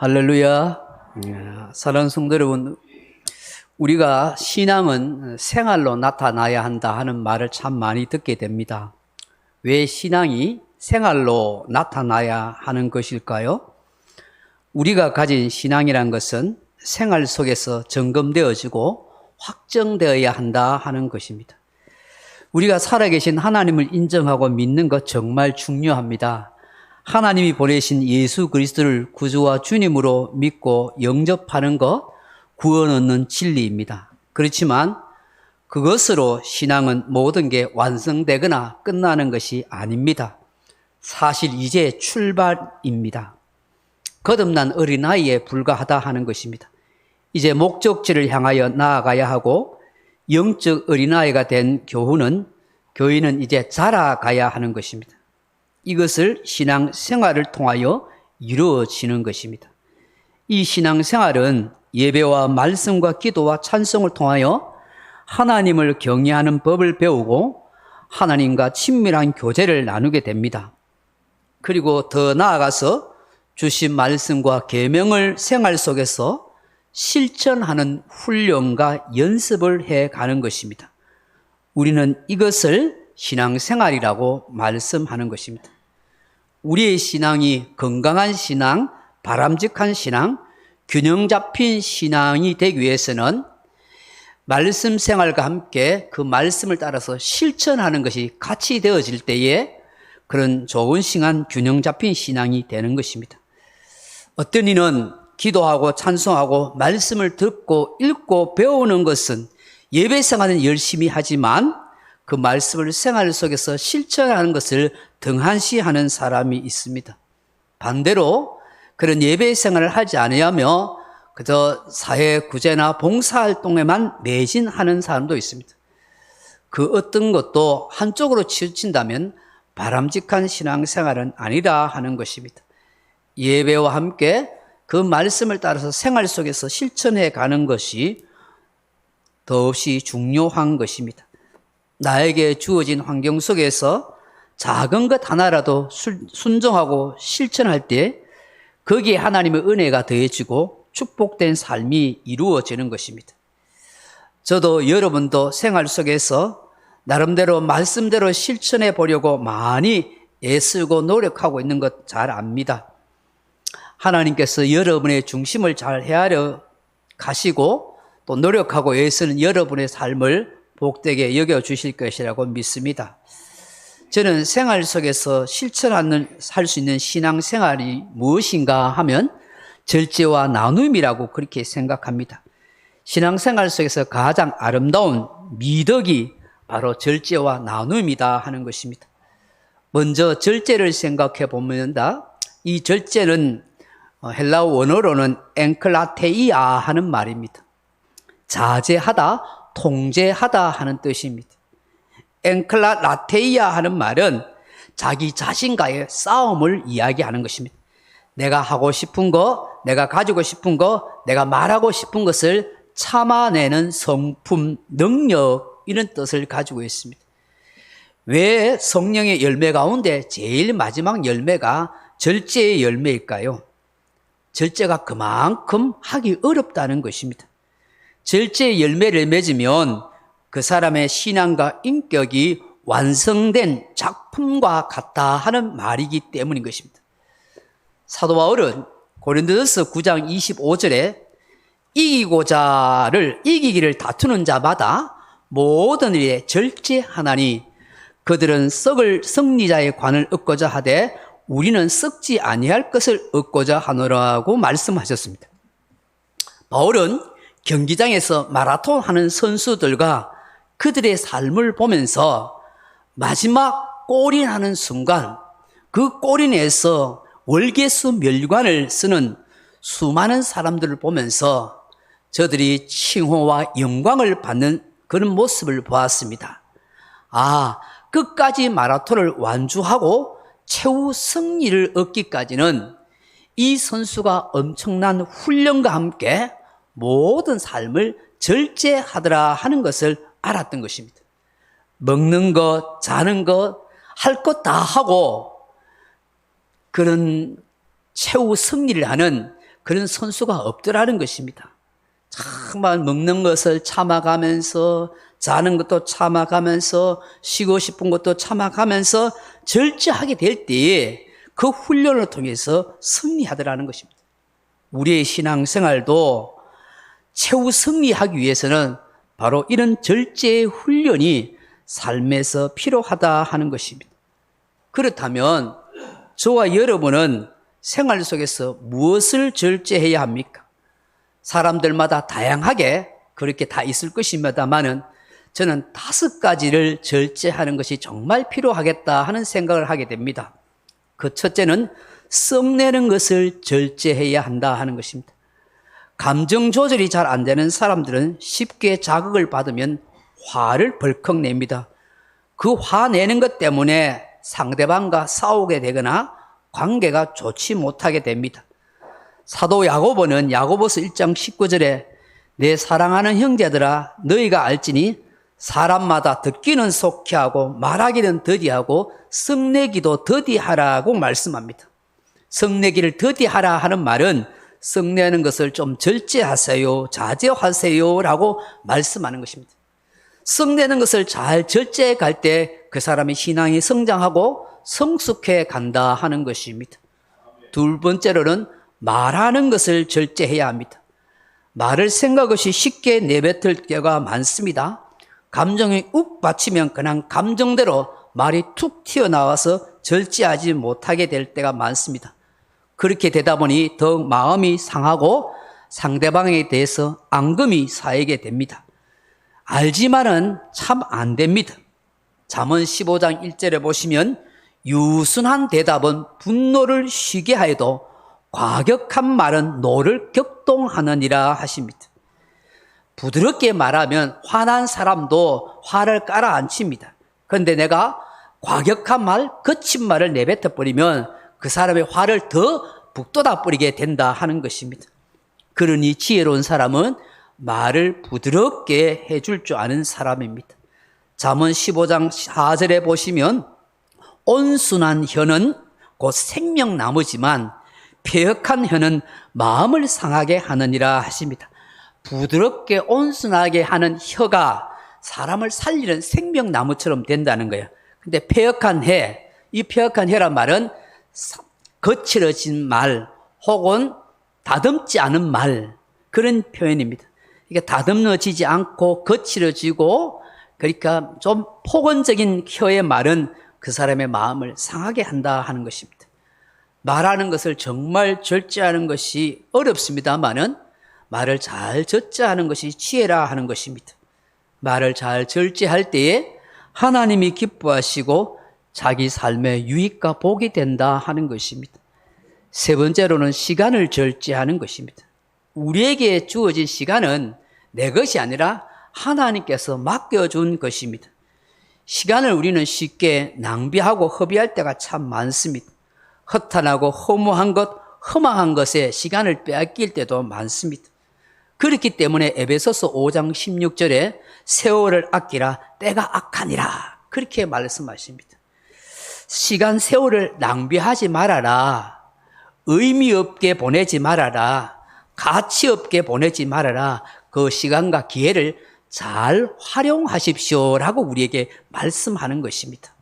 할렐루야. 사랑하는 성도 여러분, 우리가 신앙은 생활로 나타나야 한다 하는 말을 참 많이 듣게 됩니다. 왜 신앙이 생활로 나타나야 하는 것일까요? 우리가 가진 신앙이란 것은 생활 속에서 점검되어지고 확정되어야 한다 하는 것입니다. 우리가 살아계신 하나님을 인정하고 믿는 것 정말 중요합니다. 하나님이 보내신 예수 그리스도를 구주와 주님으로 믿고 영접하는 것, 구원 얻는 진리입니다. 그렇지만 그것으로 신앙은 모든 게 완성되거나 끝나는 것이 아닙니다. 사실 이제 출발입니다. 거듭난 어린아이에 불과하다 하는 것입니다. 이제 목적지를 향하여 나아가야 하고 영적 어린아이가 된 교인은 이제 자라가야 하는 것입니다. 이것을 신앙생활을 통하여 이루어지는 것입니다. 이 신앙생활은 예배와 말씀과 기도와 찬송을 통하여 하나님을 경외하는 법을 배우고 하나님과 친밀한 교제를 나누게 됩니다. 그리고 더 나아가서 주신 말씀과 계명을 생활 속에서 실천하는 훈련과 연습을 해가는 것입니다. 우리는 이것을 신앙생활이라고 말씀하는 것입니다. 우리의 신앙이 건강한 신앙, 바람직한 신앙, 균형 잡힌 신앙이 되기 위해서는 말씀 생활과 함께 그 말씀을 따라서 실천하는 것이 같이 되어질 때에 그런 좋은 신앙, 균형 잡힌 신앙이 되는 것입니다. 어떤 이는 기도하고 찬송하고 말씀을 듣고 읽고 배우는 것은 예배 생활은 열심히 하지만 그 말씀을 생활 속에서 실천하는 것을 등한시하는 사람이 있습니다. 반대로 그런 예배 생활을 하지 않으며 그저 사회 구제나 봉사활동에만 매진하는 사람도 있습니다. 그 어떤 것도 한쪽으로 치우친다면 바람직한 신앙생활은 아니다 하는 것입니다. 예배와 함께 그 말씀을 따라서 생활 속에서 실천해 가는 것이 더없이 중요한 것입니다. 나에게 주어진 환경 속에서 작은 것 하나라도 순종하고 실천할 때 거기에 하나님의 은혜가 더해지고 축복된 삶이 이루어지는 것입니다. 저도 여러분도 생활 속에서 나름대로 말씀대로 실천해 보려고 많이 애쓰고 노력하고 있는 것 잘 압니다. 하나님께서 여러분의 중심을 잘 헤아려 가시고 또 노력하고 애쓰는 여러분의 삶을 복되게 여겨주실 것이라고 믿습니다. 저는 생활 속에서 할 수 있는 신앙생활이 무엇인가 하면 절제와 나눔이라고 그렇게 생각합니다. 신앙생활 속에서 가장 아름다운 미덕이 바로 절제와 나눔이다 하는 것입니다. 먼저 절제를 생각해 보면 이 절제는 헬라어 원어로는 엔클라테이아 하는 말입니다. 자제하다, 통제하다 하는 뜻입니다. 엔클라테이아 하는 말은 자기 자신과의 싸움을 이야기하는 것입니다. 내가 하고 싶은 거, 내가 가지고 싶은 거, 내가 말하고 싶은 것을 참아내는 성품, 능력 이런 뜻을 가지고 있습니다. 왜 성령의 열매 가운데 제일 마지막 열매가 절제의 열매일까요? 절제가 그만큼 하기 어렵다는 것입니다. 절제의 열매를 맺으면 그 사람의 신앙과 인격이 완성된 작품과 같다 하는 말이기 때문인 것입니다. 사도 바울은 고린도전서 9장 25절에 이기기를 다투는 자마다 모든 일에 절제하나니 그들은 썩을 승리자의 관을 얻고자 하되 우리는 썩지 아니할 것을 얻고자 하노라고 말씀하셨습니다. 바울은 경기장에서 마라톤 하는 선수들과 그들의 삶을 보면서 마지막 골인하는 순간 그 골인에서 월계수 멸관을 쓰는 수많은 사람들을 보면서 저들이 칭호와 영광을 받는 그런 모습을 보았습니다. 끝까지 마라톤을 완주하고 최후 승리를 얻기까지는 이 선수가 엄청난 훈련과 함께 모든 삶을 절제하더라 하는 것을 알았던 것입니다. 먹는 것, 자는 것, 할 것 다 하고 그런 최후 승리를 하는 그런 선수가 없더라는 것입니다. 정말 먹는 것을 참아가면서, 자는 것도 참아가면서, 쉬고 싶은 것도 참아가면서 절제하게 될 때에 그 훈련을 통해서 승리하더라는 것입니다. 우리의 신앙생활도 최후 승리하기 위해서는 바로 이런 절제의 훈련이 삶에서 필요하다 하는 것입니다. 그렇다면 저와 여러분은 생활 속에서 무엇을 절제해야 합니까? 사람들마다 다양하게 그렇게 다 있을 것입니다만은 저는 5가지를 절제하는 것이 정말 필요하겠다 하는 생각을 하게 됩니다. 그 첫째는 썩내는 것을 절제해야 한다 하는 것입니다. 감정 조절이 잘 안 되는 사람들은 쉽게 자극을 받으면 화를 벌컥 냅니다. 그 화내는 것 때문에 상대방과 싸우게 되거나 관계가 좋지 못하게 됩니다. 사도 야고보는 야고보서 1장 19절에 내 사랑하는 형제들아 너희가 알지니 사람마다 듣기는 속히 하고 말하기는 더디하고 썩내기도 더디하라고 말씀합니다. 썩내기를 더디하라 하는 말은 썩내는 것을 좀 절제하세요, 자제하세요 라고 말씀하는 것입니다. 썩내는 것을 잘 절제해 갈 때 그 사람의 신앙이 성장하고 성숙해 간다 하는 것입니다. 두 번째로는 말하는 것을 절제해야 합니다. 말을 생각 없이 쉽게 내뱉을 때가 많습니다. 감정이 욱 받치면 그냥 감정대로 말이 툭 튀어나와서 절제하지 못하게 될 때가 많습니다. 그렇게 되다 보니 더욱 마음이 상하고 상대방에 대해서 앙금이 쌓이게 됩니다. 알지만은 참 안 됩니다. 잠언 15장 1절에 보시면 유순한 대답은 분노를 쉬게 하여도 과격한 말은 노를 격동하느니라 하십니다. 부드럽게 말하면 화난 사람도 화를 깔아앉힙니다. 그런데 내가 과격한 말, 거친 말을 내뱉어 버리면 그 사람의 화를 더 북돋아 버리게 된다 하는 것입니다. 그러니 지혜로운 사람은 말을 부드럽게 해줄 줄 아는 사람입니다. 잠언 15장 4절에 보시면 온순한 혀는 곧 생명나무지만 폐역한 혀는 마음을 상하게 하느니라 하십니다. 부드럽게 온순하게 하는 혀가 사람을 살리는 생명나무처럼 된다는 거예요. 근데 폐역한 혀, 이 폐역한 혀란 말은 거칠어진 말 혹은 다듬지 않은 말, 그런 표현입니다. 이게 다듬어지지 않고 거칠어지고, 그러니까 좀 폭언적인 혀의 말은 그 사람의 마음을 상하게 한다 하는 것입니다. 말하는 것을 정말 절제하는 것이 어렵습니다만은 말을 잘 절제하는 것이 지혜라 하는 것입니다. 말을 잘 절제할 때에 하나님이 기뻐하시고 자기 삶의 유익과 복이 된다 하는 것입니다. 세 번째로는 시간을 절제하는 것입니다. 우리에게 주어진 시간은 내 것이 아니라 하나님께서 맡겨준 것입니다. 시간을 우리는 쉽게 낭비하고 허비할 때가 참 많습니다. 허탄하고 허무한 것, 허망한 것에 시간을 빼앗길 때도 많습니다. 그렇기 때문에 에베소서 5장 16절에 세월을 아끼라 때가 악하니라 그렇게 말씀하십니다. 시간 세월을 낭비하지 말아라. 의미 없게 보내지 말아라. 가치 없게 보내지 말아라. 그 시간과 기회를 잘 활용하십시오라고 우리에게 말씀하는 것입니다.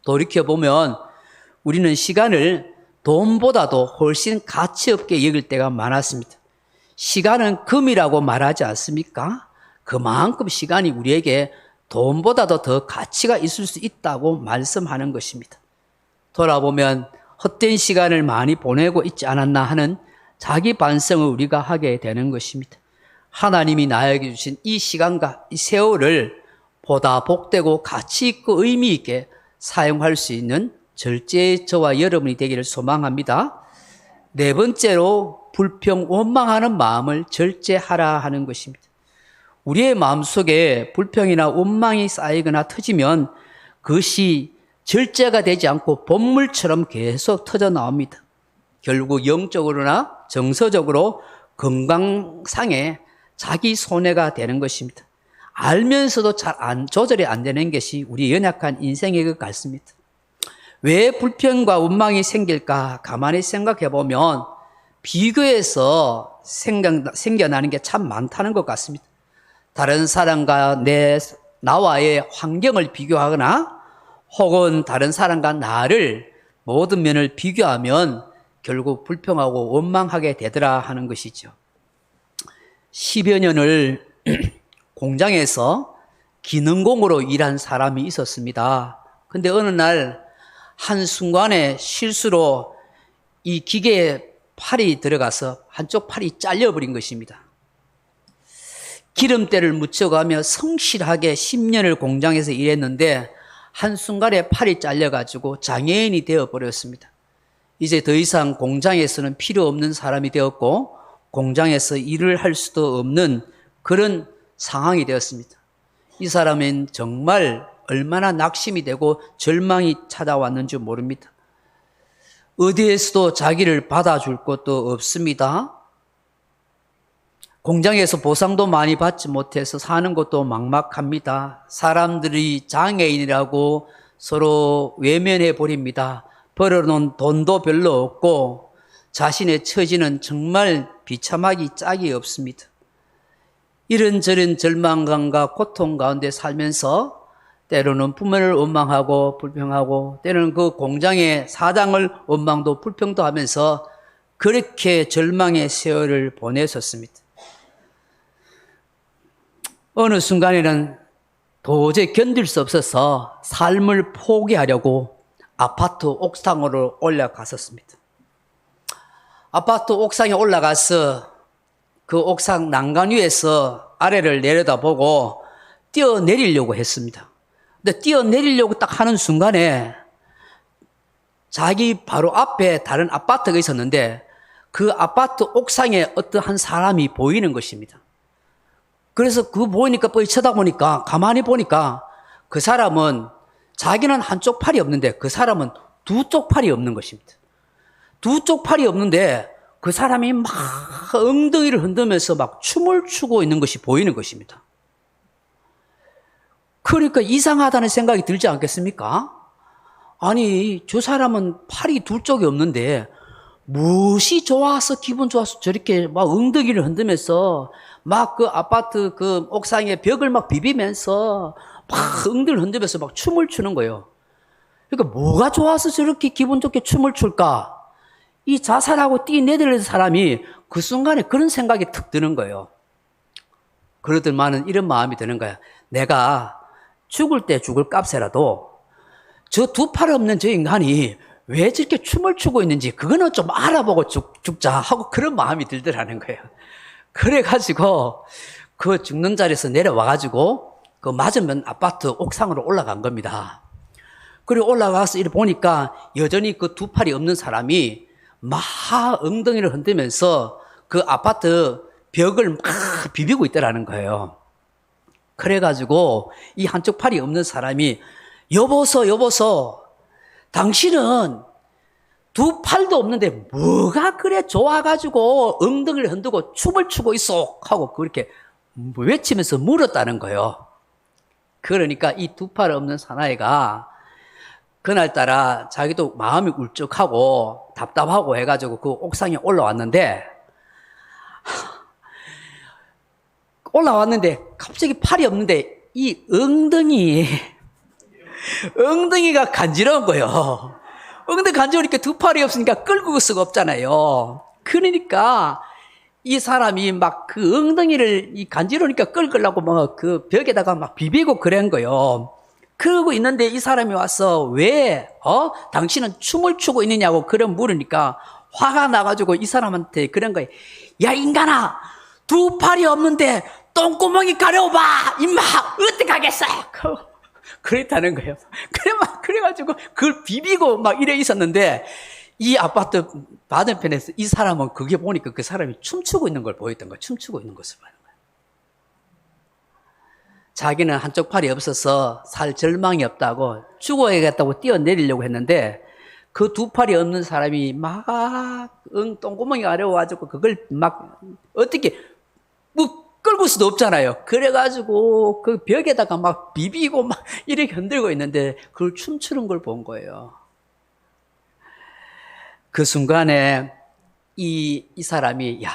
돌이켜보면 우리는 시간을 돈보다도 훨씬 가치 없게 여길 때가 많았습니다. 시간은 금이라고 말하지 않습니까? 그만큼 시간이 우리에게 돈보다도 더 가치가 있을 수 있다고 말씀하는 것입니다. 돌아보면 헛된 시간을 많이 보내고 있지 않았나 하는 자기 반성을 우리가 하게 되는 것입니다. 하나님이 나에게 주신 이 시간과 이 세월을 보다 복되고 가치 있고 의미 있게 사용할 수 있는 절제의 저와 여러분이 되기를 소망합니다. 네 번째로 불평, 원망하는 마음을 절제하라 하는 것입니다. 우리의 마음속에 불평이나 원망이 쌓이거나 터지면 그것이 절제가 되지 않고 본물처럼 계속 터져 나옵니다. 결국 영적으로나 정서적으로 건강상에 자기 손해가 되는 것입니다. 알면서도 잘 조절이 안 되는 것이 우리 연약한 인생의 것 같습니다. 왜 불평과 원망이 생길까 가만히 생각해 보면 비교해서 생겨나는 게 참 많다는 것 같습니다. 다른 사람과 나와의 환경을 비교하거나 혹은 다른 사람과 나를 모든 면을 비교하면 결국 불평하고 원망하게 되더라 하는 것이죠. 10여 년을 공장에서 기능공으로 일한 사람이 있었습니다. 근데 어느 날 한순간에 실수로 이 기계에 팔이 들어가서 한쪽 팔이 잘려버린 것입니다. 기름때를 묻혀가며 성실하게 10년을 공장에서 일했는데 한순간에 팔이 잘려가지고 장애인이 되어버렸습니다. 이제 더 이상 공장에서는 필요 없는 사람이 되었고 공장에서 일을 할 수도 없는 그런 상황이 되었습니다. 이 사람은 정말 얼마나 낙심이 되고 절망이 찾아왔는지 모릅니다. 어디에서도 자기를 받아줄 것도 없습니다. 공장에서 보상도 많이 받지 못해서 사는 것도 막막합니다. 사람들이 장애인이라고 서로 외면해 버립니다. 벌어놓은 돈도 별로 없고 자신의 처지는 정말 비참하기 짝이 없습니다. 이런저런 절망감과 고통 가운데 살면서 때로는 부모를 원망하고 불평하고 때로는 그 공장의 사장을 원망도 불평도 하면서 그렇게 절망의 세월을 보냈었습니다. 어느 순간에는 도저히 견딜 수 없어서 삶을 포기하려고 아파트 옥상으로 올라갔었습니다. 아파트 옥상에 올라가서 그 옥상 난간 위에서 아래를 내려다보고 뛰어내리려고 했습니다. 근데 뛰어내리려고 딱 하는 순간에 자기 바로 앞에 다른 아파트가 있었는데 그 아파트 옥상에 어떠한 사람이 보이는 것입니다. 그래서 그 보이니까 뻔히 쳐다보니까 가만히 보니까 그 사람은 자기는 한쪽 팔이 없는데 그 사람은 두 쪽 팔이 없는 것입니다. 두 쪽 팔이 없는데 그 사람이 막 엉덩이를 흔들면서 막 춤을 추고 있는 것이 보이는 것입니다. 그러니까 이상하다는 생각이 들지 않겠습니까? 아니, 저 사람은 팔이 두 쪽이 없는데 무엇이 좋아서 기분 좋아서 저렇게 막 엉덩이를 흔들면서 막 그 아파트 그 옥상에 벽을 막 비비면서 막 엉덩이를 흔들면서 막 춤을 추는 거예요. 그러니까 뭐가 좋아서 저렇게 기분 좋게 춤을 출까? 이 자살하고 뛰어내리는 사람이 그 순간에 그런 생각이 툭 드는 거예요. 그러더만은 이런 마음이 드는 거야. 내가 죽을 때 죽을 값에라도 저 두 팔 없는 저 인간이 왜 저렇게 춤을 추고 있는지 그거는 좀 알아보고 죽자 하고 그런 마음이 들더라는 거예요. 그래가지고 그 죽는 자리에서 내려와가지고 그 맞으면 아파트 옥상으로 올라간 겁니다. 그리고 올라가서 이렇게 보니까 여전히 그 두 팔이 없는 사람이 막 엉덩이를 흔들면서 그 아파트 벽을 막 비비고 있더라는 거예요. 그래가지고 이 한쪽 팔이 없는 사람이 여보소 당신은 두 팔도 없는데 뭐가 그래 좋아가지고 엉덩이를 흔들고 춤을 추고 있어 하고 그렇게 외치면서 물었다는 거예요. 그러니까 이 두 팔 없는 사나이가 그날따라 자기도 마음이 울적하고 답답하고 해가지고 그 옥상에 올라왔는데 갑자기 팔이 없는데 이 엉덩이가 간지러운 거예요. 엉덩이 간지러우니까 두 팔이 없으니까 끌고 갈 수가 없잖아요. 그러니까 이 사람이 막 그 엉덩이를 간지러우니까 끌려고 막 그 벽에다가 막 비비고 그런 거예요. 그러고 있는데 이 사람이 와서 왜 당신은 춤을 추고 있느냐고 그런 물으니까 화가 나가지고 이 사람한테 그런 거예요. 야 인간아, 두 팔이 없는데 똥구멍이 가려워봐 임마 어떡하겠어 그랬다는 거예요. 그래가지고 그걸 비비고 막 이래 있었는데 이 아파트 맞은편에서 이 사람은 그게 보니까 그 사람이 춤추고 있는 걸 보였던 거예요. 춤추고 있는 것을 보는 거예요. 자기는 한쪽 팔이 없어서 살 절망이 없다고 죽어야겠다고 뛰어내리려고 했는데 그 두 팔이 없는 사람이 막 똥구멍이 가려워가지고 그걸 막 어떻게 뭐 끌고 수도 없잖아요. 그래가지고 그 벽에다가 막 비비고 막 이렇게 흔들고 있는데 그걸 춤추는 걸 본 거예요. 그 순간에 이 사람이, 야,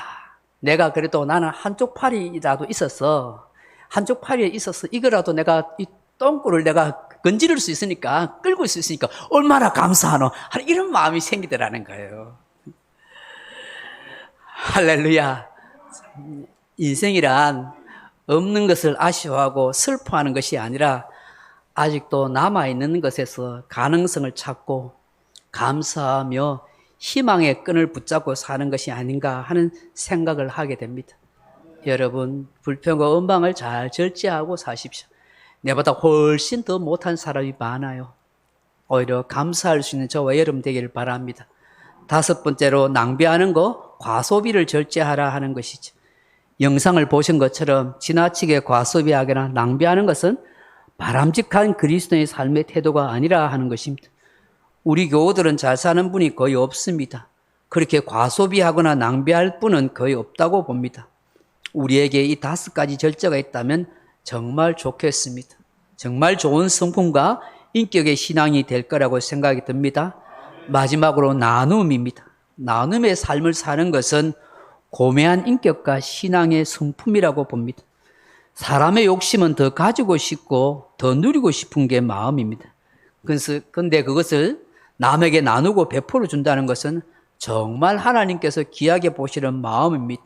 내가 그래도 나는 한쪽 팔이라도 있어서, 한쪽 팔이 있어서 이거라도 내가 이 똥꼬를 내가 건지를 수 있으니까, 끌고 수 있으니까 얼마나 감사하노? 하는 이런 마음이 생기더라는 거예요. 할렐루야. 인생이란 없는 것을 아쉬워하고 슬퍼하는 것이 아니라 아직도 남아있는 것에서 가능성을 찾고 감사하며 희망의 끈을 붙잡고 사는 것이 아닌가 하는 생각을 하게 됩니다. 여러분, 불평과 원망을 잘 절제하고 사십시오. 내보다 훨씬 더 못한 사람이 많아요. 오히려 감사할 수 있는 저와 여러분 되기를 바랍니다. 다섯 번째로 낭비하는 거, 과소비를 절제하라 하는 것이죠. 영상을 보신 것처럼 지나치게 과소비하거나 낭비하는 것은 바람직한 그리스도의 삶의 태도가 아니라 하는 것입니다. 우리 교우들은 잘 사는 분이 거의 없습니다. 그렇게 과소비하거나 낭비할 분은 거의 없다고 봅니다. 우리에게 이 다섯 가지 절제가 있다면 정말 좋겠습니다. 정말 좋은 성품과 인격의 신앙이 될 거라고 생각이 듭니다. 마지막으로 나눔입니다. 나눔의 삶을 사는 것은 고매한 인격과 신앙의 성품이라고 봅니다. 사람의 욕심은 더 가지고 싶고 더 누리고 싶은 게 마음입니다. 그런데 그것을 남에게 나누고 베풀어 준다는 것은 정말 하나님께서 귀하게 보시는 마음입니다.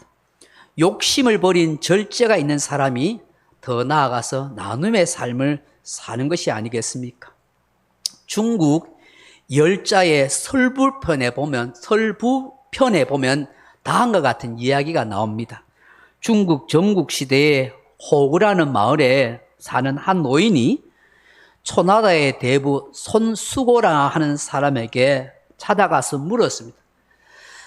욕심을 버린 절제가 있는 사람이 더 나아가서 나눔의 삶을 사는 것이 아니겠습니까? 중국 열자의 설부편에 보면 다음과 같은 이야기가 나옵니다. 중국 전국시대에 호구라는 마을에 사는 한 노인이 초나라의 대부 손수고라 하는 사람에게 찾아가서 물었습니다.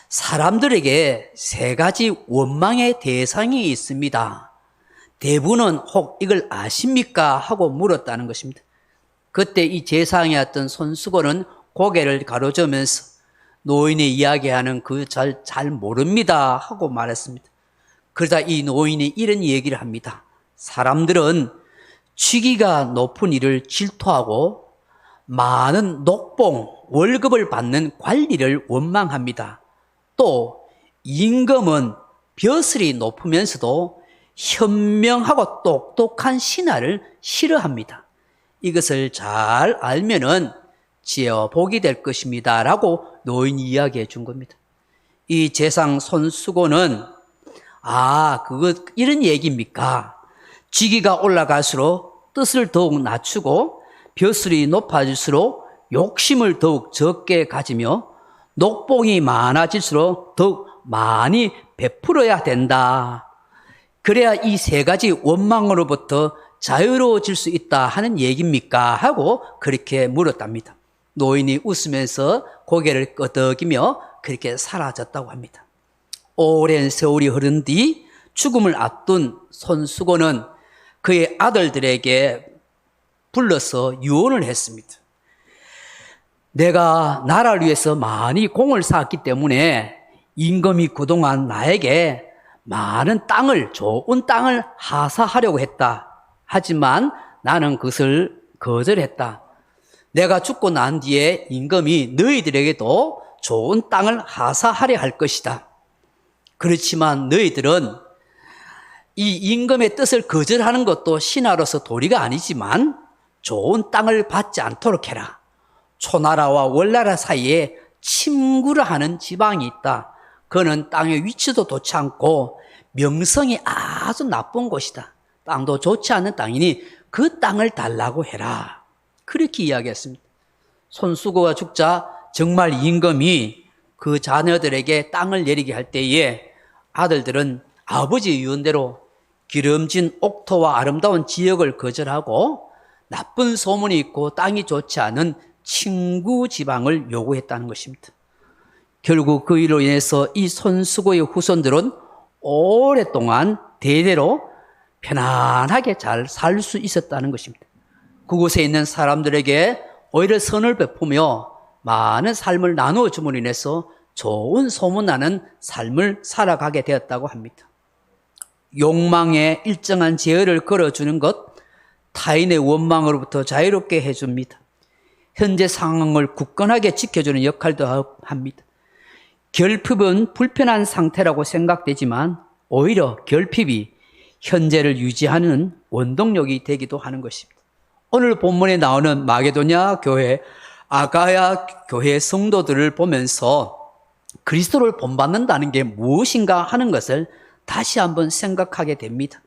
사람들에게 세 가지 원망의 대상이 있습니다. 대부는 혹 이걸 아십니까? 하고 물었다는 것입니다. 그때 이 제상이었던 손수고는 고개를 가로저면서 노인이 이야기하는 그 잘 모릅니다 하고 말했습니다. 그러다 이 노인이 이런 얘기를 합니다. 사람들은 직위가 높은 일을 질투하고 많은 녹봉, 월급을 받는 관리를 원망합니다. 또 임금은 벼슬이 높으면서도 현명하고 똑똑한 신하를 싫어합니다. 이것을 잘 알면은 지혜와 복이 될 것입니다 라고 노인이 이야기해 준 겁니다. 이 제상 손수고는 이런 얘기입니까? 직위가 올라갈수록 뜻을 더욱 낮추고 벼슬이 높아질수록 욕심을 더욱 적게 가지며 녹봉이 많아질수록 더욱 많이 베풀어야 된다. 그래야 이 세 가지 원망으로부터 자유로워질 수 있다 하는 얘기입니까? 하고 그렇게 물었답니다. 노인이 웃으면서 고개를 끄덕이며 그렇게 사라졌다고 합니다. 오랜 세월이 흐른 뒤 죽음을 앞둔 손수고는 그의 아들들에게 불러서 유언을 했습니다. 내가 나라를 위해서 많이 공을 쌓았기 때문에 임금이 그동안 나에게 많은 좋은 땅을 하사하려고 했다. 하지만 나는 그것을 거절했다. 내가 죽고 난 뒤에 임금이 너희들에게도 좋은 땅을 하사하려 할 것이다. 그렇지만 너희들은 이 임금의 뜻을 거절하는 것도 신하로서 도리가 아니지만 좋은 땅을 받지 않도록 해라. 초나라와 월나라 사이에 침구를 하는 지방이 있다. 그는 땅의 위치도 좋지 않고 명성이 아주 나쁜 곳이다. 땅도 좋지 않은 땅이니 그 땅을 달라고 해라. 그렇게 이야기했습니다. 손수고가 죽자 정말 임금이 그 자녀들에게 땅을 내리게 할 때에 아들들은 아버지의 유언대로 기름진 옥토와 아름다운 지역을 거절하고 나쁜 소문이 있고 땅이 좋지 않은 친구 지방을 요구했다는 것입니다. 결국 그 일로 인해서 이 손수고의 후손들은 오랫동안 대대로 편안하게 잘 살 수 있었다는 것입니다. 그곳에 있는 사람들에게 오히려 선을 베푸며 많은 삶을 나누어 줌으로 인해서 좋은 소문나는 삶을 살아가게 되었다고 합니다. 욕망에 일정한 제어를 걸어주는 것, 타인의 원망으로부터 자유롭게 해줍니다. 현재 상황을 굳건하게 지켜주는 역할도 합니다. 결핍은 불편한 상태라고 생각되지만 오히려 결핍이 현재를 유지하는 원동력이 되기도 하는 것입니다. 오늘 본문에 나오는 마게도냐 교회, 아가야 교회 성도들을 보면서 그리스도를 본받는다는 게 무엇인가 하는 것을 다시 한번 생각하게 됩니다.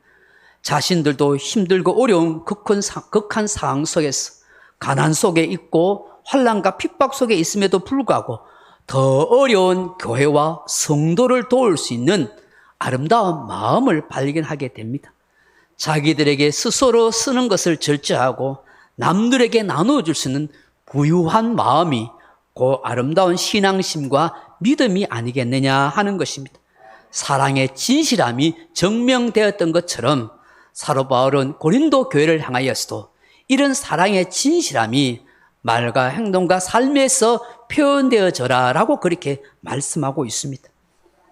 자신들도 힘들고 어려운 극한 상황 속에서 가난 속에 있고 환난과 핍박 속에 있음에도 불구하고 더 어려운 교회와 성도를 도울 수 있는 아름다운 마음을 발견하게 됩니다. 자기들에게 스스로 쓰는 것을 절제하고 남들에게 나누어줄 수 있는 부유한 마음이 그 아름다운 신앙심과 믿음이 아니겠느냐 하는 것입니다. 사랑의 진실함이 증명되었던 것처럼 사도 바울은 고린도 교회를 향하여서도 이런 사랑의 진실함이 말과 행동과 삶에서 표현되어져라라고 그렇게 말씀하고 있습니다.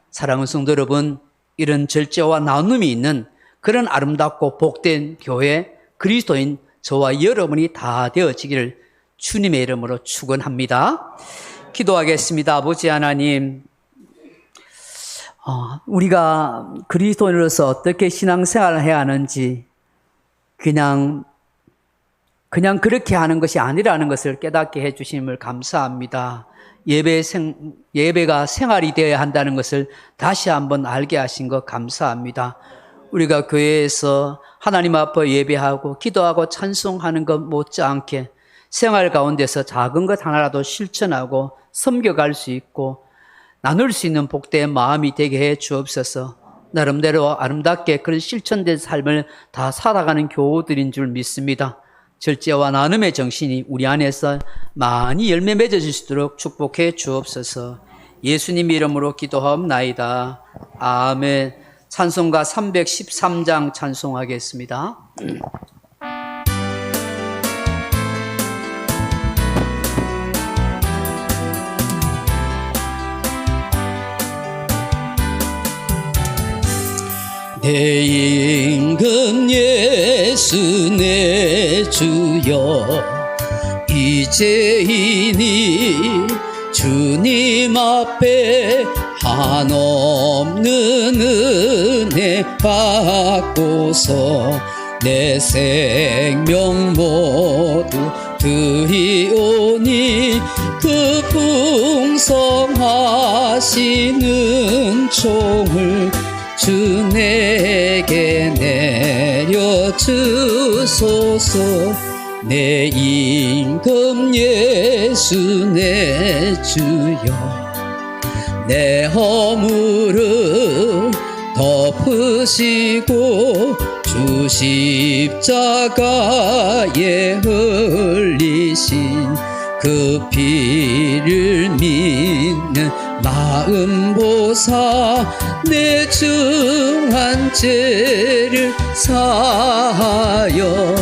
사랑하는 성도 여러분, 이런 절제와 나눔이 있는 그런 아름답고 복된 교회, 그리스도인 저와 여러분이 다 되어지기를 주님의 이름으로 축원합니다. 기도하겠습니다. 아버지 하나님, 우리가 그리스도인으로서 어떻게 신앙생활을 해야 하는지 그냥 그렇게 하는 것이 아니라는 것을 깨닫게 해주심을 감사합니다. 예배가 생활이 되어야 한다는 것을 다시 한번 알게 하신 것 감사합니다. 우리가 교회에서 하나님 앞에 예배하고 기도하고 찬송하는 것 못지않게 생활 가운데서 작은 것 하나라도 실천하고 섬겨갈 수 있고 나눌 수 있는 복된 마음이 되게 해 주옵소서. 나름대로 아름답게 그런 실천된 삶을 다 살아가는 교우들인 줄 믿습니다. 절제와 나눔의 정신이 우리 안에서 많이 열매 맺어질 수 있도록 축복해 주옵소서. 예수님 이름으로 기도하옵나이다. 아멘. 찬송가 313장 찬송하겠습니다. 내 임금 예수 내 주여 이제이니 주님 앞에 한없는 은혜 받고서 내 생명 모두 드리오니 그 풍성하신 은총을 주 내게 내려주소서. 내 임금 예수 내 주여 내 허물을 덮으시고 주 십자가에 흘리신 그 피를 믿는 마음 보사 내 중한 죄를 사하여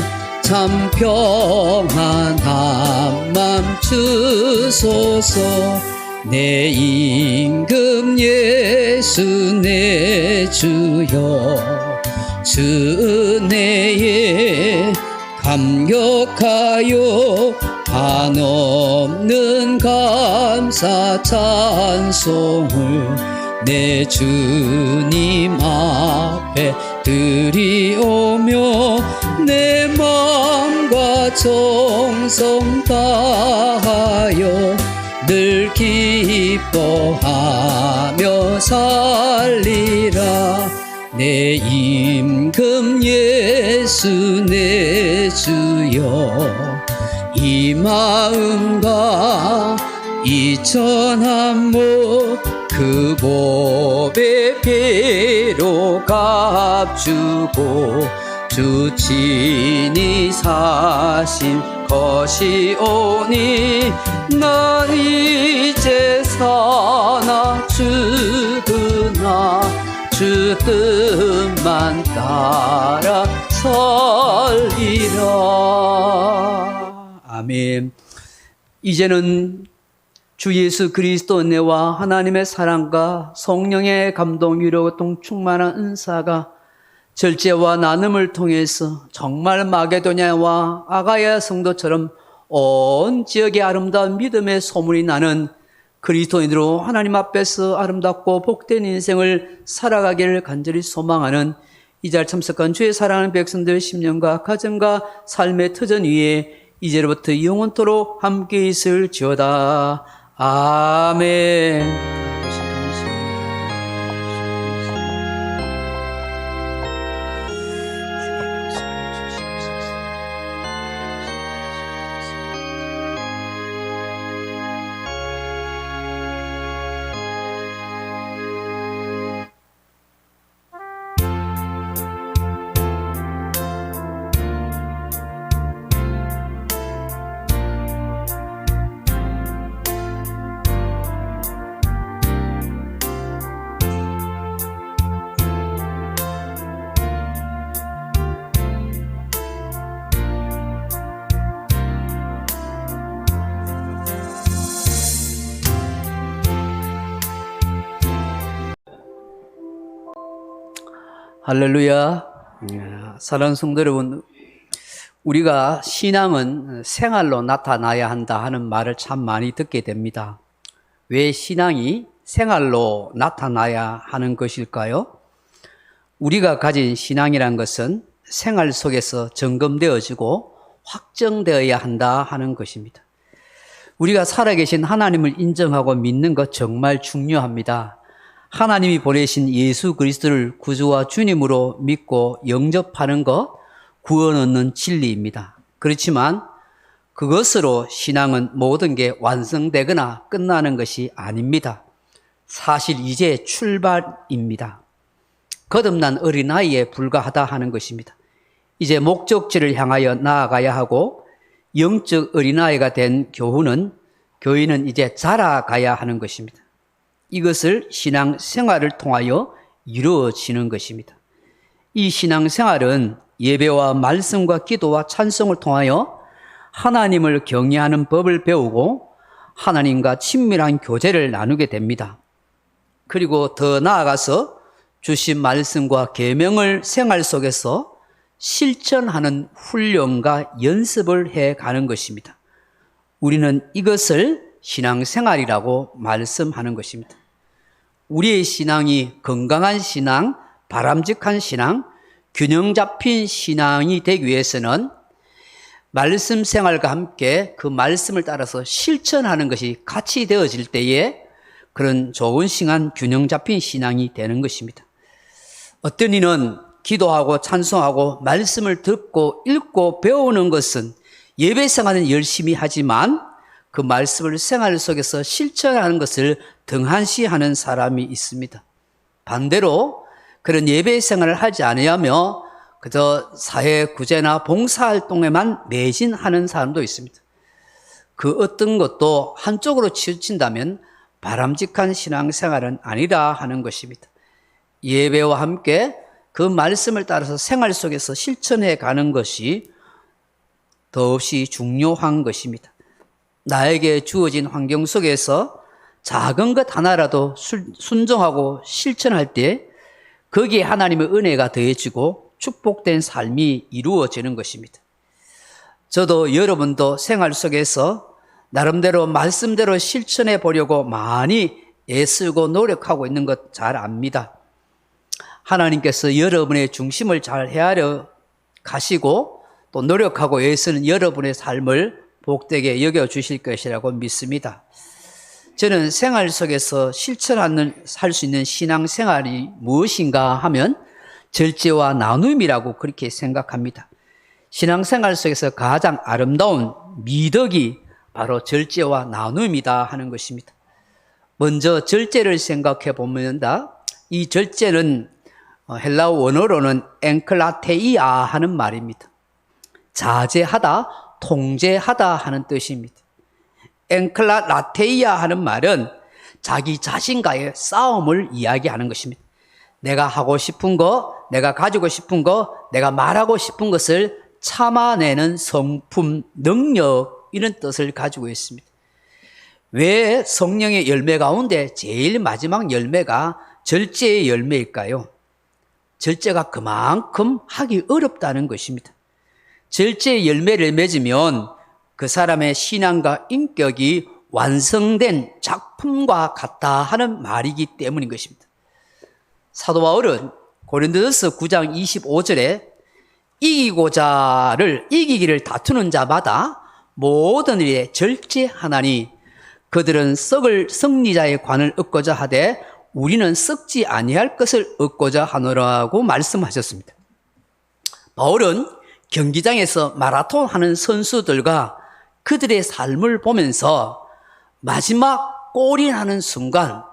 참 평안한 맘 주소서. 내 임금 예수 내 주여 주 은혜에 감격하여 한없는 감사 찬송을 내 주님 앞에 드리오며 내 마음과 정성 다하여 늘 기뻐하며 살리라. 내 임금 예수 내 주여 이 마음과 이 천한 못 그 법의 피로 값주고 주 친히 사신 것이오니 난 이제 사나 죽으나 주 뜻만 따라 살리라. 아멘. 이제는 주 예수 그리스도 은혜와 하나님의 사랑과 성령의 감동, 위로, 고통, 충만한 은사가 절제와 나눔을 통해서 정말 마게도냐와 아가야 성도처럼 온 지역에 아름다운 믿음의 소문이 나는 그리스도인으로 하나님 앞에서 아름답고 복된 인생을 살아가기를 간절히 소망하는 이 자리에 참석한 주의 사랑하는 백성들 심령과 가정과 삶의 터전 위에 이제로부터 영원토록 함께 있을지어다. 아멘. 할렐루야. 사랑하는 성도 여러분, 우리가 신앙은 생활로 나타나야 한다 하는 말을 참 많이 듣게 됩니다. 왜 신앙이 생활로 나타나야 하는 것일까요? 우리가 가진 신앙이란 것은 생활 속에서 점검되어지고 확정되어야 한다 하는 것입니다. 우리가 살아계신 하나님을 인정하고 믿는 것 정말 중요합니다. 하나님이 보내신 예수 그리스도를 구주와 주님으로 믿고 영접하는 것, 구원 얻는 진리입니다. 그렇지만 그것으로 신앙은 모든 게 완성되거나 끝나는 것이 아닙니다. 사실 이제 출발입니다. 거듭난 어린아이에 불과하다 하는 것입니다. 이제 목적지를 향하여 나아가야 하고 영적 어린아이가 된 교인은 이제 자라가야 하는 것입니다. 이것을 신앙생활을 통하여 이루어지는 것입니다. 이 신앙생활은 예배와 말씀과 기도와 찬송을 통하여 하나님을 경외하는 법을 배우고 하나님과 친밀한 교제를 나누게 됩니다. 그리고 더 나아가서 주신 말씀과 계명을 생활 속에서 실천하는 훈련과 연습을 해가는 것입니다. 우리는 이것을 신앙생활이라고 말씀하는 것입니다. 우리의 신앙이 건강한 신앙, 바람직한 신앙, 균형 잡힌 신앙이 되기 위해서는 말씀 생활과 함께 그 말씀을 따라서 실천하는 것이 같이 되어질 때에 그런 좋은 신앙, 균형 잡힌 신앙이 되는 것입니다. 어떤 이는 기도하고 찬송하고 말씀을 듣고 읽고 배우는 것은 예배 생활은 열심히 하지만 그 말씀을 생활 속에서 실천하는 것을 등한시하는 사람이 있습니다. 반대로 그런 예배 생활을 하지 않으며 그저 사회 구제나 봉사활동에만 매진하는 사람도 있습니다. 그 어떤 것도 한쪽으로 치우친다면 바람직한 신앙생활은 아니라 하는 것입니다. 예배와 함께 그 말씀을 따라서 생활 속에서 실천해 가는 것이 더없이 중요한 것입니다. 나에게 주어진 환경 속에서 작은 것 하나라도 순종하고 실천할 때 거기에 하나님의 은혜가 더해지고 축복된 삶이 이루어지는 것입니다. 저도 여러분도 생활 속에서 나름대로 말씀대로 실천해 보려고 많이 애쓰고 노력하고 있는 것 잘 압니다. 하나님께서 여러분의 중심을 잘 헤아려 가시고 또 노력하고 애쓰는 여러분의 삶을 복되게 여겨주실 것이라고 믿습니다. 저는 생활 속에서 할 수 있는 신앙생활이 무엇인가 하면 절제와 나눔이라고 그렇게 생각합니다. 신앙생활 속에서 가장 아름다운 미덕이 바로 절제와 나눔이다 하는 것입니다. 먼저 절제를 생각해 보면 이 절제는 헬라어 원어로는 엔클라테이아 하는 말입니다. 자제하다, 통제하다 하는 뜻입니다. 엔클라테이아 하는 말은 자기 자신과의 싸움을 이야기하는 것입니다. 내가 하고 싶은 거, 내가 가지고 싶은 거, 내가 말하고 싶은 것을 참아내는 성품, 능력 이런 뜻을 가지고 있습니다. 왜 성령의 열매 가운데 제일 마지막 열매가 절제의 열매일까요? 절제가 그만큼 하기 어렵다는 것입니다. 절제의 열매를 맺으면 그 사람의 신앙과 인격이 완성된 작품과 같다 하는 말이기 때문인 것입니다. 사도 바울은 고린도전서 9장 25절에 이기기를 다투는 자마다 모든 일에 절제하나니 그들은 썩을 승리자의 관을 얻고자 하되 우리는 썩지 아니할 것을 얻고자 하노라고 말씀하셨습니다. 바울은 경기장에서 마라톤 하는 선수들과 그들의 삶을 보면서 마지막 골인하는 순간